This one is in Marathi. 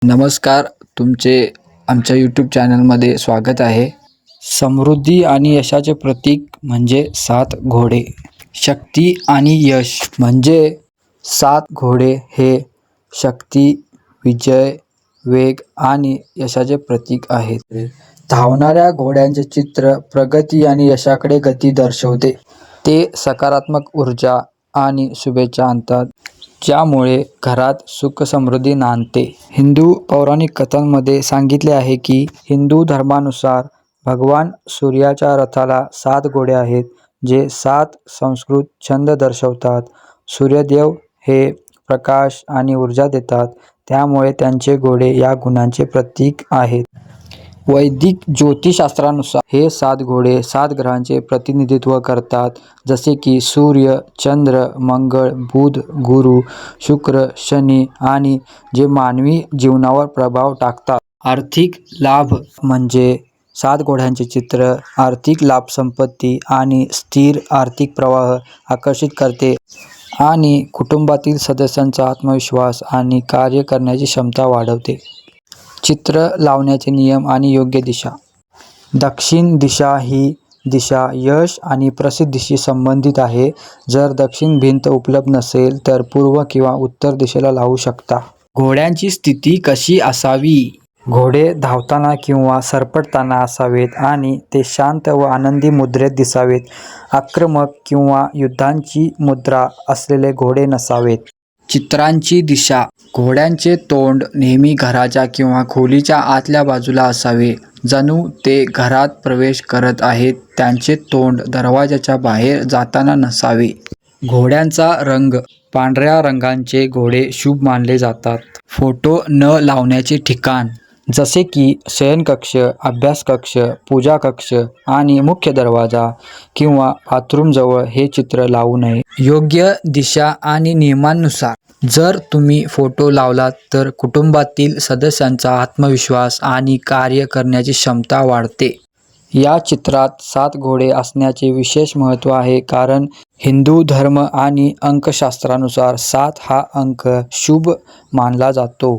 नमस्कार. तुमचे आमच्या यूट्यूब चॅनलमध्ये स्वागत आहे. समृद्धी आणि यशाचे प्रतीक म्हणजे 7 घोडे. शक्ती आणि यश म्हणजे 7 घोडे हे शक्ती, विजय, वेग आणि यशाचे प्रतीक आहेत. धावणाऱ्या घोड्यांचे चित्र प्रगती आणि यशाकडे गती दर्शवते. ते सकारात्मक ऊर्जा आणि शुभेच्छा आणतात, ज्यामुळे घरात सुख समृद्धी नांदते. हिंदू पौराणिक कथांमध्ये सांगितले आहे की हिंदू धर्मानुसार भगवान सूर्याच्या रथाला 7 घोडे आहेत, जे 7 संस्कृत छंद दर्शवतात. सूर्यदेव हे प्रकाश आणि ऊर्जा देतात, त्यामुळे त्यांचे घोडे या गुणांचे प्रतीक आहेत. वैदिक ज्योतिषशास्त्रानुसार हे 7 घोडे 7 ग्रहांचे प्रतिनिधित्व करतात, जसे की सूर्य, चंद्र, मंगळ, बुध, गुरु, शुक्र, शनी आणि जे मानवी जीवनावर प्रभाव टाकतात. आर्थिक लाभ म्हणजे 7 घोड्यांचे चित्र आर्थिक लाभ, संपत्ती आणि स्थिर आर्थिक प्रवाह आकर्षित करते आणि कुटुंबातील सदस्यांचा आत्मविश्वास आणि कार्य करण्याची क्षमता वाढवते. चित्र लावण्याचे नियम आणि योग्य दिशा. दक्षिण दिशा ही दिशा यश आणि प्रसिद्धीशी संबंधित आहे. जर दक्षिण भिंत उपलब्ध नसेल तर पूर्व किंवा उत्तर दिशेला लावू शकता. घोड्यांची स्थिती कशी असावी? घोडे धावताना किंवा सरपटताना असावेत आणि ते शांत व आनंदी मुद्रेत दिसावेत. आक्रमक किंवा युद्धाची मुद्रा असलेले घोडे नसावेत. चित्रांची दिशा. घोड्यांचे तोंड नेहमी घराच्या किंवा खोलीच्या आतल्या बाजूला असावे, जणू ते घरात प्रवेश करत आहेत. त्यांचे तोंड दरवाजाच्या बाहेर जाताना नसावे. घोड्यांचा रंग. पांढऱ्या रंगाचे घोडे शुभ मानले जातात. फोटो न लावण्याचे ठिकाण, जसे की शयनकक्ष, अभ्यास कक्ष, पूजा कक्ष आणि मुख्य दरवाजा किंवा बाथरूमजवळ हे चित्र लावू नये. योग्य दिशा आणि नियमांनुसार. जर तुम्ही फोटो लावलात तर कुटुंबातील सदस्यांचा आत्मविश्वास आणि कार्य करण्याची क्षमता वाढते. या चित्रात 7 घोडे असण्याचे विशेष महत्त्व आहे, कारण हिंदू धर्म आणि अंकशास्त्रानुसार 7 हा अंक शुभ मानला जातो.